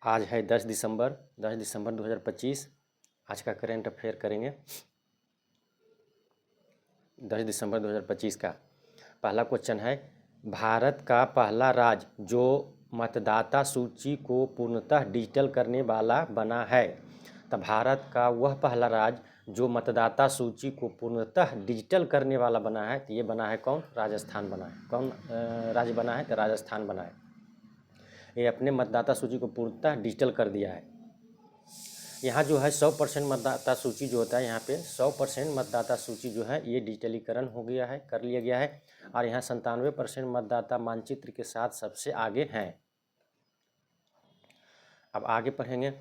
आज है 10 दिसंबर 2025। आज का करेंट अफेयर करेंगे 10 दिसंबर 2025 का। पहला क्वेश्चन है, भारत का पहला राज्य जो मतदाता सूची को पूर्णतः डिजिटल करने वाला बना है। तो भारत का वह पहला राज्य जो मतदाता सूची को पूर्णतः डिजिटल करने वाला बना है, तो ये बना है कौन? राजस्थान बना है। कौन राज्य बना है? तो राजस्थान बना है। ये अपने मतदाता सूची को पूर्णतः डिजिटल कर दिया है। यहाँ जो है 100% मतदाता सूची जो होता है, यहाँ पे 100% मतदाता सूची जो है ये डिजिटलीकरण हो गया है, कर लिया गया है। और यहाँ 97% मतदाता मानचित्र के साथ सबसे आगे हैं। अब आगे पढ़ेंगे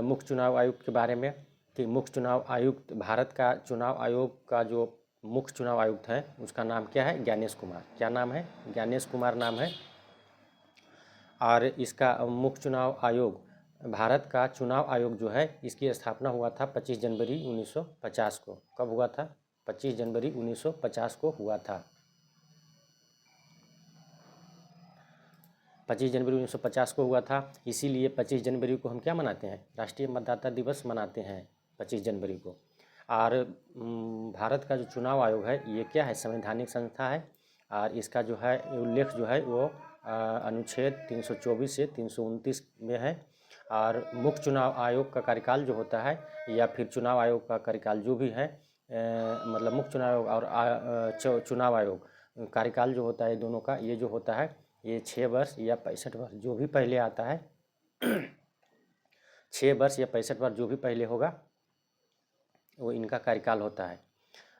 मुख्य चुनाव आयुक्त के बारे में कि मुख्य चुनाव आयुक्त, भारत का चुनाव आयोग का जो मुख्य चुनाव आयुक्त है उसका नाम क्या है? ज्ञानेश कुमार। क्या नाम है? ज्ञानेश कुमार नाम है। और इसका मुख्य चुनाव आयोग, भारत का चुनाव आयोग जो है इसकी स्थापना हुआ था 25 जनवरी 1950 को। कब हुआ था? 25 जनवरी 1950 को हुआ था। 25 जनवरी 1950 को हुआ था। इसीलिए 25 जनवरी को हम क्या मनाते हैं? राष्ट्रीय मतदाता दिवस मनाते हैं 25 जनवरी को। और भारत का जो चुनाव आयोग है ये क्या है? संवैधानिक संस्था है। और इसका जो है उल्लेख जो है वो अनुच्छेद 324 से 329 में है। और मुख्य चुनाव आयोग का कार्यकाल जो होता है या फिर चुनाव आयोग का कार्यकाल जो भी है, मतलब मुख्य चुनाव आयोग और चुनाव आयोग कार्यकाल जो होता है दोनों का, ये जो होता है ये 6 वर्ष या 65 वर्ष जो भी पहले आता है 6 वर्ष या 65 वर्ष जो भी पहले होगा वो इनका कार्यकाल होता है।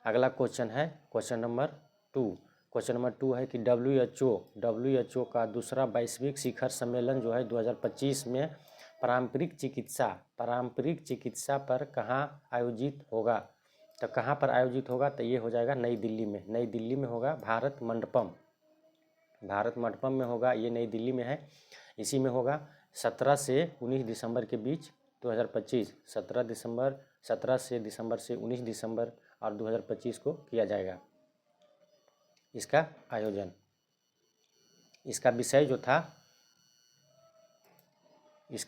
अगला क्वेश्चन है क्वेश्चन नंबर 2। क्वेश्चन नंबर 2 है कि WHO का दूसरा वैश्विक शिखर सम्मेलन जो है 2025 में पारंपरिक चिकित्सा पर कहाँ आयोजित होगा? तो कहाँ पर आयोजित होगा? तो ये हो जाएगा नई दिल्ली में। नई दिल्ली में होगा, भारत मंडपम में होगा। ये नई दिल्ली में है, इसी में होगा। 17 से 19 दिसंबर के बीच 2025, 17 से दिसंबर से 19 दिसंबर और 2025 को किया जाएगा इसका आयोजन। इसका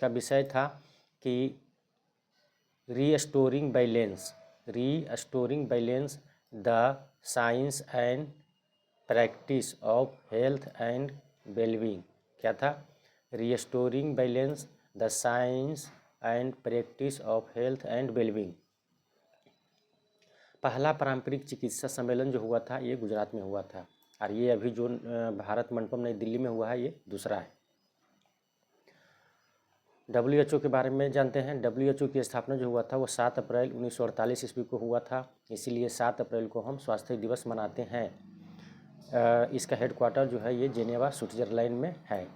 विषय था कि restoring balance the science and practice of health and wellbeing. क्या था? Restoring balance the science and practice of health and wellbeing. पहला पारंपरिक चिकित्सा सम्मेलन जो हुआ था ये गुजरात में हुआ था। और ये अभी जो भारत मंडपम नई दिल्ली में हुआ है ये दूसरा है। WHO के बारे में जानते हैं। WHO की स्थापना जो हुआ था वो 7 अप्रैल 1948 ईस्वी को हुआ था। इसीलिए 7 अप्रैल को हम स्वास्थ्य दिवस मनाते हैं। इसका हेडक्वार्टर जो है ये जेनेवा स्विट्जरलैंड में है।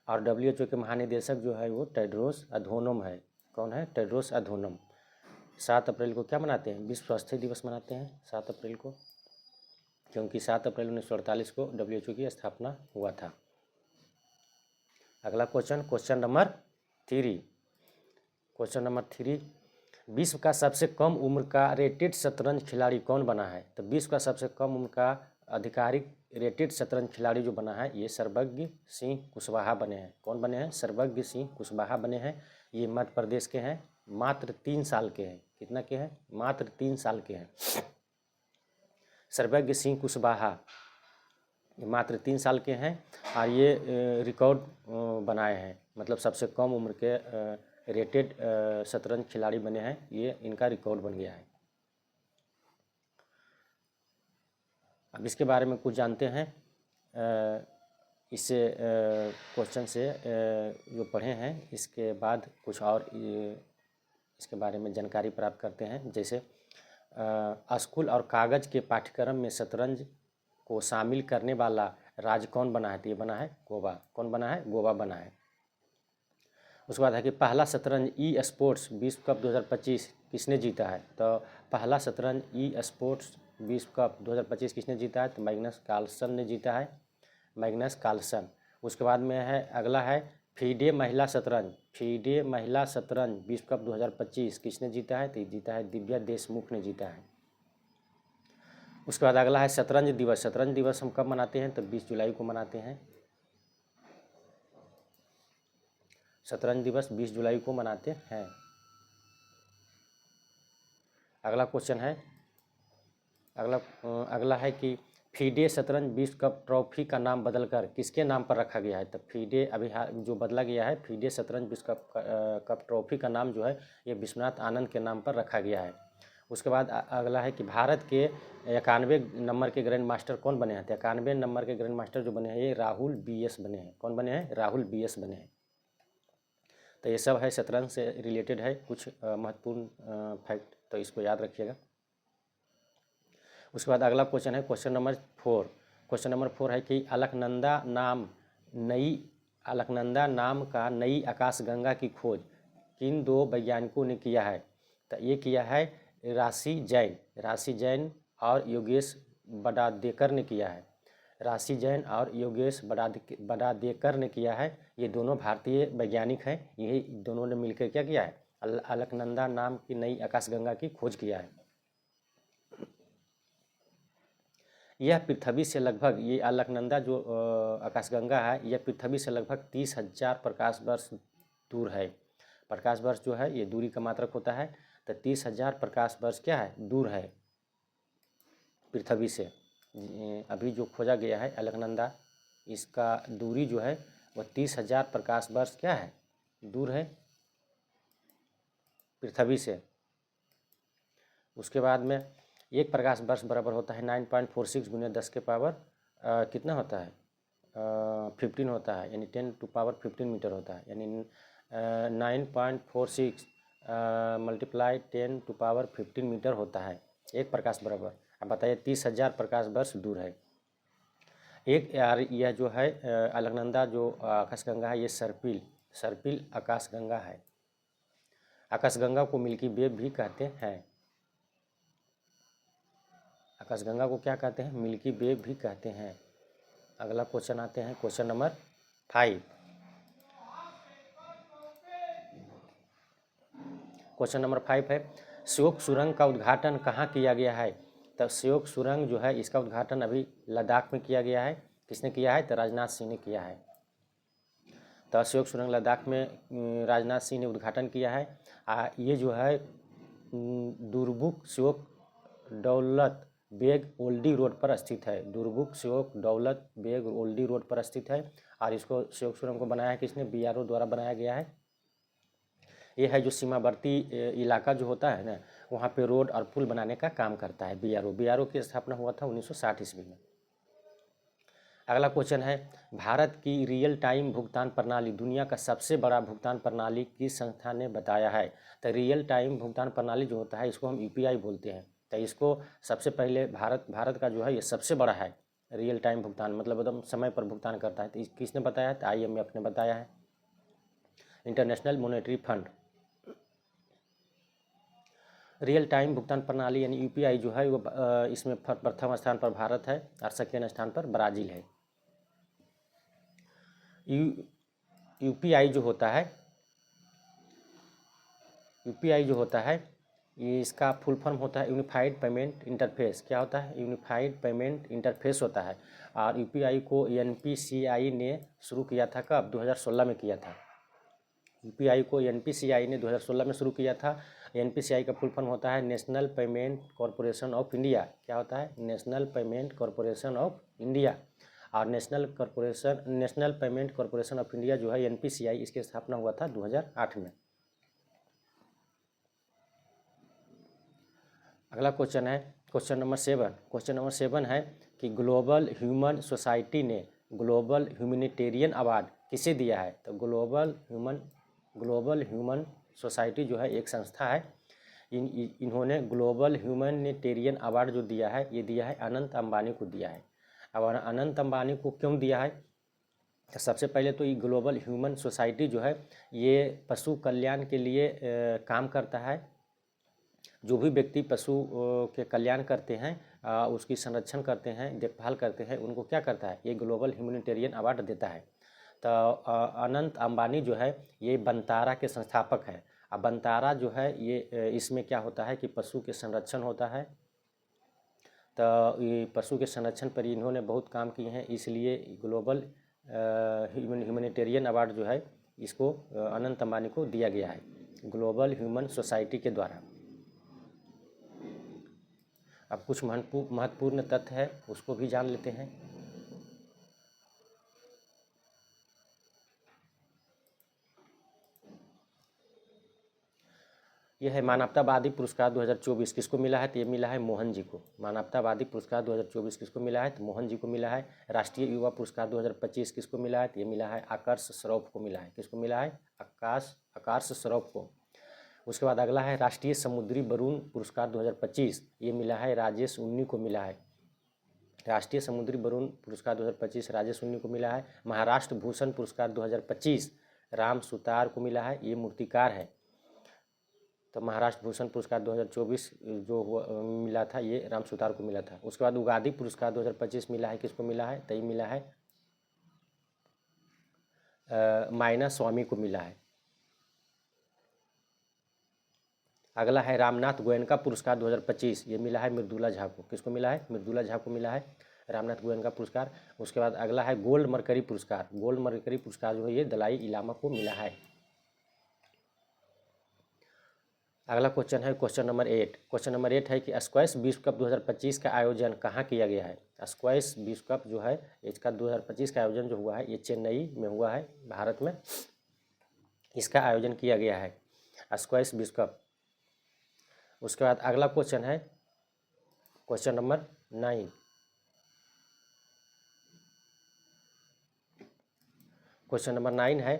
और WHO के महानिदेशक जो है वो टेड्रोस अधनोम है। कौन है? Tedros Adhanom. 7 अप्रैल को क्या मनाते हैं? विश्व स्वास्थ्य दिवस मनाते हैं 7 अप्रैल को, क्योंकि 7 अप्रैल 1948 को WHO की स्थापना हुआ था। अगला क्वेश्चन नंबर 3। विश्व का सबसे कम उम्र का रेटेड शतरंज खिलाड़ी कौन बना है? तो विश्व का सबसे कम उम्र का आधिकारिक रेटेड शतरंज खिलाड़ी जो बना है ये सर्वज्ञ सिंह कुशवाहा बने हैं। कौन बने हैं? सर्वज्ञ सिंह कुशवाहा बने हैं। ये मध्य प्रदेश के हैं। मात्र 3 साल के हैं। कितना के हैं? मात्र 3 साल के हैं। सर्वज्ञ सिंह कुशवाहा मात्र 3 साल के हैं। और ये रिकॉर्ड बनाए हैं, मतलब सबसे कम उम्र के रेटेड शतरंज खिलाड़ी बने हैं। ये इनका रिकॉर्ड बन गया है। अब इसके बारे में कुछ जानते हैं। इससे क्वेश्चन से जो पढ़े हैं इसके बाद कुछ और इसके बारे में जानकारी प्राप्त करते हैं। जैसे स्कूल और कागज़ के पाठ्यक्रम में शतरंज को शामिल करने वाला राज्य कौन बना है? तो ये बना है गोवा। कौन बना है? गोवा बना है। उसके बाद है कि पहला शतरंज ई स्पोर्ट्स विश्व कप 2025 किसने जीता है? तो पहला शतरंज ई स्पोर्ट्स विश्व कप 2025 किसने जीता है? तो मैग्नस कार्लसन ने जीता है, मैग्नस कार्लसन। उसके बाद में है अगला है फीडे महिला शतरंज विश्व कप 2025 किसने जीता है? तो जीता है दिव्या देशमुख ने जीता है। उसके बाद अगला है शतरंज दिवस हम कब मनाते हैं? तो 20 जुलाई को मनाते हैं। शतरंज दिवस 20 जुलाई को मनाते हैं। अगला क्वेश्चन है, अगला है कि फीडे शतरंज विश्व कप ट्रॉफी का नाम बदलकर किसके नाम पर रखा गया है। तब फीडे अभी जो बदला गया है, फीडे शतरंज विश्व कप ट्रॉफी का नाम जो है ये विश्वनाथ आनंद के नाम पर रखा गया है। उसके बाद अगला है कि भारत के 91 नंबर के ग्रैंड मास्टर कौन बने हैं। 91 नंबर के ग्रैंड मास्टर जो बने हैं ये राहुल BS बने हैं। कौन बने हैं? राहुल BS बने हैं। तो ये सब है शतरंज से रिलेटेड है कुछ महत्वपूर्ण फैक्ट, तो इसको याद रखिएगा। उसके बाद अगला क्वेश्चन है क्वेश्चन नंबर 4। क्वेश्चन नंबर 4 है कि अलकनंदा नाम का नई आकाशगंगा की खोज किन 2 वैज्ञानिकों ने किया है। तो ये किया है राशि जैन और योगेश बड़ादेकर ने किया है। राशि जैन और योगेश बड़ादेकर ने किया है। ये दोनों भारतीय वैज्ञानिक हैं। यही दोनों ने मिलकर क्या किया है, अलकनंदा नाम की नई आकाशगंगा की खोज किया है। यह पृथ्वी से लगभग, ये अलकनंदा जो आकाशगंगा है यह पृथ्वी से लगभग 30,000 प्रकाश वर्ष दूर है। प्रकाश वर्ष जो है ये दूरी का मात्रक होता है। तो 30,000 प्रकाश वर्ष क्या है, दूर है पृथ्वी से। अभी जो खोजा गया है अलकनंदा, इसका दूरी जो है वह 30,000 प्रकाश वर्ष क्या है, दूर है पृथ्वी से। उसके बाद में एक प्रकाश वर्ष बराबर होता है 9.46 गुने 10 के पावर कितना होता है 15 होता है, यानी 10 टू पावर 15 मीटर होता है, यानी 9.46 मल्टीप्लाई 10 टू पावर 15 मीटर होता है एक प्रकाश बराबर। अब बताइए 30,000 प्रकाश वर्ष दूर है। एक यार यह जो है अलकनंदा जो आकाशगंगा है ये सर्पिल आकाशगंगा है। आकाशगंगा को मिल्की वे भी कहते हैं। आकाशगंगा को क्या कहते हैं, मिल्की वे भी कहते हैं। अगला क्वेश्चन आते हैं क्वेश्चन नंबर 5। क्वेश्चन नंबर 5 है श्योक सुरंग का उद्घाटन कहाँ किया गया है। तो श्योक सुरंग जो है इसका उद्घाटन अभी लद्दाख में किया गया है। किसने किया है, तो राजनाथ सिंह ने किया है। तो श्योक सुरंग लद्दाख में राजनाथ सिंह ने उद्घाटन किया है। ये जो है दुरबुक श्योक दौलत बेग ओल्डी रोड पर स्थित है। दुरबुक श्योक दौलत बेग ओल्डी रोड पर स्थित है। और इसको श्योक सुरंग को बनाया है किसने, BRO द्वारा बनाया गया है। ये है जो सीमावर्ती इलाका जो होता है ना, वहाँ पे रोड और पुल बनाने का काम करता है BRO की स्थापना हुआ था 1960 ईस्वी में। अगला क्वेश्चन है भारत की रियल टाइम भुगतान प्रणाली दुनिया का सबसे बड़ा भुगतान प्रणाली किस संस्था ने बताया है। तो रियल टाइम भुगतान प्रणाली जो होता है इसको हम UPI बोलते हैं। तो इसको सबसे पहले भारत का जो है ये सबसे बड़ा है रियल टाइम भुगतान, मतलब एकदम समय पर भुगतान करता है। तो किसने बताया है, तो IMF ने बताया है, international monetary fund. Real time भुगतान प्रणाली यानी UPI जो है वो इसमें प्रथम स्थान पर भारत है और सेकेंड स्थान पर ब्राज़ील है। UPI जो होता है ये इसका फुल फॉर्म होता है यूनिफाइड पेमेंट इंटरफेस। क्या होता है, यूनिफाइड पेमेंट इंटरफेस होता है। और UPI को NPCI ने शुरू किया था कब, 2016 में किया था। UPI को NPCI ने 2016 में शुरू किया था। NPCI का फुल फॉर्म होता है national payment corporation of India. क्या होता है, national payment corporation of India. और national payment corporation of India जो है NPCI, इसकी स्थापना हुआ था 2008 में। अगला क्वेश्चन है क्वेश्चन नंबर 7। क्वेश्चन नंबर 7 है कि ग्लोबल ह्यूमन सोसाइटी ने ग्लोबल ह्यूमैनिटेरियन अवार्ड किसे दिया है। तो ग्लोबल ह्यूमन सोसाइटी जो है एक संस्था है, इन्होंने ग्लोबल ह्यूमैनिटेरियन अवार्ड जो दिया है ये दिया है अनंत अंबानी को दिया है। अब अनंत अंबानी को क्यों दिया है, तो सबसे पहले तो ये ग्लोबल ह्यूमन सोसाइटी जो है ये पशु कल्याण के लिए काम करता है। जो भी व्यक्ति पशु के कल्याण करते हैं, उसकी संरक्षण करते हैं, देखभाल करते हैं, उनको क्या करता है, ये ग्लोबल ह्यूमैनिटेरियन अवार्ड देता है। तो अनंत अंबानी जो है ये बंतारा के संस्थापक है। अब बंतारा जो है ये इसमें क्या होता है कि पशु के संरक्षण होता है। तो ये पशु के संरक्षण पर इन्होंने बहुत काम किए हैं, इसलिए ग्लोबल ह्यूमैनिटेरियन अवार्ड जो है इसको अनंत अंबानी को दिया गया है ग्लोबल ह्यूमन सोसाइटी के द्वारा। अब कुछ महत्वपूर्ण तथ्य है उसको भी जान लेते हैं। यह है मानवतावादी पुरस्कार 2024 किसको मिला है, तो ये मिला है मोहन जी को। मानवतावादी पुरस्कार 2024 किसको मिला है, तो मोहन जी को मिला है। राष्ट्रीय युवा पुरस्कार 2025 किसको मिला है, तो ये मिला है आकर्ष श्रॉफ को मिला है। किसको मिला है, आकर्ष श्रॉफ को। उसके बाद अगला है राष्ट्रीय समुद्री वरुण पुरस्कार 2025, ये मिला है राजेश उन्नी को मिला है। राष्ट्रीय समुद्री वरुण पुरस्कार 2025 राजेश उन्नी को मिला है। महाराष्ट्र भूषण पुरस्कार 2025 राम सुतार को मिला है, ये मूर्तिकार है। तो महाराष्ट्र भूषण पुरस्कार 2024 जो मिला था ये राम सुतार को मिला था। उसके बाद उगादी पुरस्कार 2025 मिला है, किसको मिला है, तो ये मिला है मायना स्वामी को मिला है। अगला है रामनाथ गोयनका पुरस्कार 2025, ये मिला है मृदुला झा को। किसको मिला है, मृदुला झा को मिला है रामनाथ गोयनका पुरस्कार। उसके बाद अगला है गोल्ड मरकरी पुरस्कार। गोल्ड मरकरी पुरस्कार जो है ये दलाई लामा को मिला है। अगला क्वेश्चन है क्वेश्चन नंबर 8। क्वेश्चन नंबर 8 है कि स्क्वैश विश्व कप 2025 का आयोजन कहाँ किया गया है। स्क्वैश विश्व कप जो है इसका 2025 का आयोजन जो हुआ है ये चेन्नई में हुआ है, भारत में इसका आयोजन किया गया है स्क्वैश विश्व कप। उसके बाद अगला क्वेश्चन है क्वेश्चन नंबर 9। क्वेश्चन नंबर 9 है।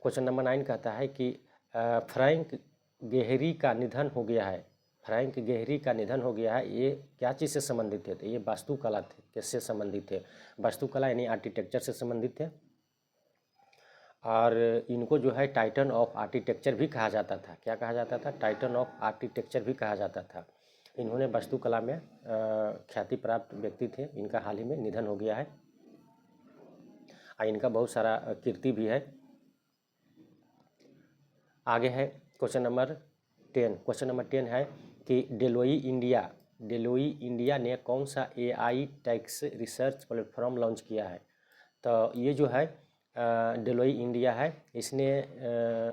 क्वेश्चन नंबर 9 कहता है कि फ्रैंक गेहरी का निधन हो गया है। फ्रैंक गेहरी का निधन हो गया है, ये क्या चीज़ से संबंधित थे, तो ये वास्तुकला थे। किससे संबंधित थे, वास्तुकला यानी आर्किटेक्चर से संबंधित थे। और इनको जो है टाइटन ऑफ आर्किटेक्चर भी कहा जाता था। क्या कहा जाता था, टाइटन ऑफ आर्किटेक्चर भी कहा जाता था। इन्होंने वास्तुकला में ख्याति प्राप्त व्यक्ति थे। इनका हाल ही में निधन हो गया है और इनका बहुत सारा कीर्ति भी है। आगे है क्वेश्चन नंबर 10। क्वेश्चन नंबर 10 है कि डेलोई इंडिया ने कौन सा AI tax research platform launch किया है। तो ये जो है डेलोई इंडिया है, इसने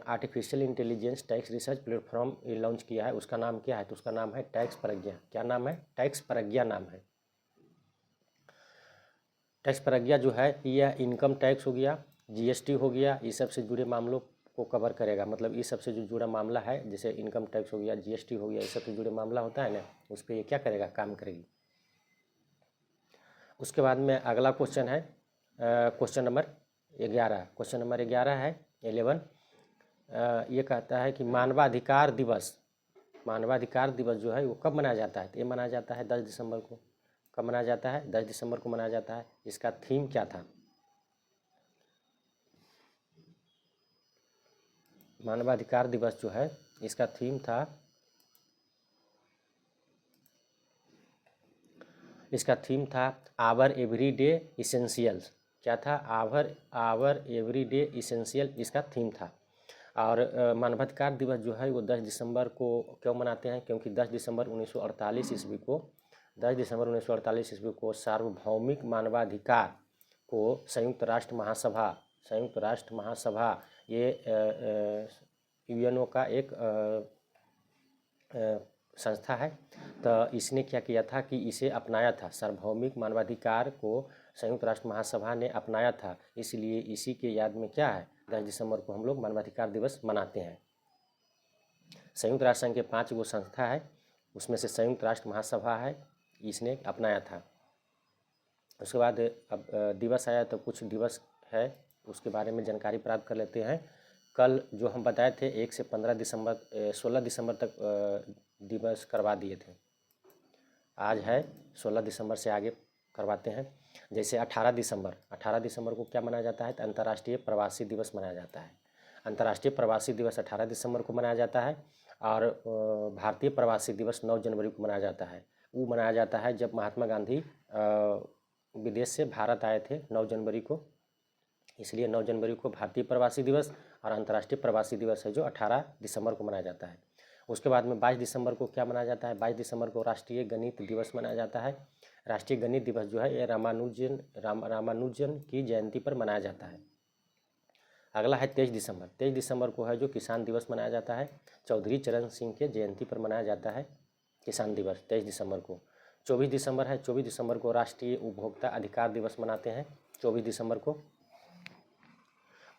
artificial intelligence tax research platform launch किया है। उसका नाम क्या है, तो उसका नाम है टैक्स प्रज्ञा। क्या नाम है, टैक्स प्रज्ञा नाम है। टैक्स प्रज्ञा जो है यह इनकम टैक्स हो गया, GST हो गया, इस सब से जुड़े मामलों को कवर करेगा। मतलब इस सब से जो जुड़ा मामला है, जैसे इनकम टैक्स हो गया, GST हो गया, इस सब से जुड़े मामला होता है ना, उस पर ये क्या करेगा, काम करेगी। उसके बाद में अगला क्वेश्चन है क्वेश्चन नंबर 11। क्वेश्चन नंबर 11 है 11। ये कहता है कि मानवाधिकार दिवस जो है वो कब मनाया जाता है, तो ये मनाया जाता है 10 दिसंबर को। कब मनाया जाता है, 10 दिसंबर को मनाया जाता है। इसका थीम क्या था, मानवाधिकार दिवस जो है इसका थीम था, इसका थीम था आवर एवरीडे इसेंशियल्स। क्या था, आवर एवरीडे इसेंशियल इसका थीम था। और मानवाधिकार दिवस जो है वो 10 दिसंबर को क्यों मनाते हैं, क्योंकि 10 दिसंबर 1948 ईस्वी को 10 दिसंबर 1948 ईस्वी को सार्वभौमिक मानवाधिकार को संयुक्त राष्ट्र महासभा ये UNO का एक संस्था है। तो इसने क्या किया था कि इसे अपनाया था, सार्वभौमिक मानवाधिकार को संयुक्त राष्ट्र महासभा ने अपनाया था। इसलिए इसी के याद में क्या है, 10 दिसंबर को हम लोग मानवाधिकार दिवस मनाते हैं। संयुक्त राष्ट्र संघ के 5 गो संस्था है, उसमें से संयुक्त राष्ट्र महासभा है, इसने अपनाया था। उसके बाद अब दिवस आया तो कुछ दिवस है उसके बारे में जानकारी प्राप्त कर लेते हैं। कल जो हम बताए थे 1 से 15 दिसंबर 16 दिसंबर तक दिवस करवा दिए थे। आज है 16 दिसंबर से आगे करवाते हैं। जैसे 18 दिसंबर को क्या मनाया जाता है, तो अंतर्राष्ट्रीय प्रवासी दिवस मनाया जाता है। अंतर्राष्ट्रीय प्रवासी दिवस 18 दिसंबर को मनाया जाता है। और भारतीय प्रवासी दिवस 9 जनवरी को मनाया जाता है। वो मनाया जाता है जब महात्मा गांधी विदेश से भारत आए थे 9 जनवरी को, इसलिए 9 जनवरी को भारतीय प्रवासी दिवस और अंतर्राष्ट्रीय प्रवासी दिवस है जो 18 दिसंबर को मनाया जाता है। उसके बाद में 22 दिसंबर को क्या मनाया जाता है, 22 दिसंबर को राष्ट्रीय गणित दिवस मनाया जाता है। राष्ट्रीय गणित दिवस जो है ये रामानुजन की जयंती पर मनाया जाता है। अगला है 23 दिसंबर। 23 दिसंबर को है जो किसान दिवस मनाया जाता है। चौधरी चरण सिंह के जयंती पर मनाया जाता है किसान दिवस 23 दिसंबर को। 24 दिसंबर है, 24 दिसंबर को राष्ट्रीय उपभोक्ता अधिकार दिवस मनाते हैं 24 दिसंबर को।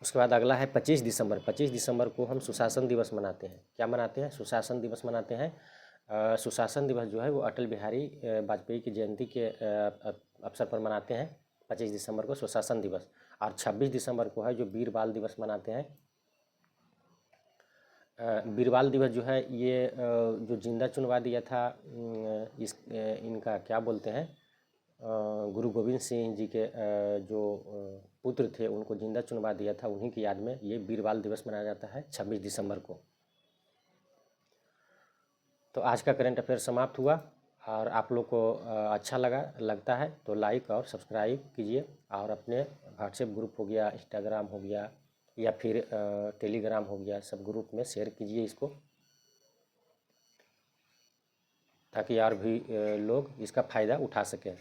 उसके बाद अगला है 25 दिसंबर। 25 दिसंबर को हम सुशासन दिवस मनाते हैं। क्या मनाते हैं? सुशासन दिवस मनाते हैं। सुशासन दिवस जो है वो अटल बिहारी वाजपेयी की जयंती के अवसर पर मनाते हैं 25 दिसंबर को सुशासन दिवस। और 26 दिसंबर को है जो वीर बाल दिवस मनाते हैं। वीर बाल दिवस जो है ये जो जिंदा चुनवा दिया था इनका क्या बोलते हैं, गुरु गोविंद सिंह जी के जो पुत्र थे उनको जिंदा चुनवा दिया था, उन्हीं की याद में ये वीर बाल दिवस मनाया जाता है 26 दिसंबर को। तो आज का करंट अफेयर समाप्त हुआ और आप लोग को अच्छा लगता है तो लाइक और सब्सक्राइब कीजिए और अपने व्हाट्सएप ग्रुप हो गया, इंस्टाग्राम हो गया या फिर टेलीग्राम हो गया, सब ग्रुप में शेयर कीजिए इसको, ताकि और भी लोग इसका फ़ायदा उठा सकें।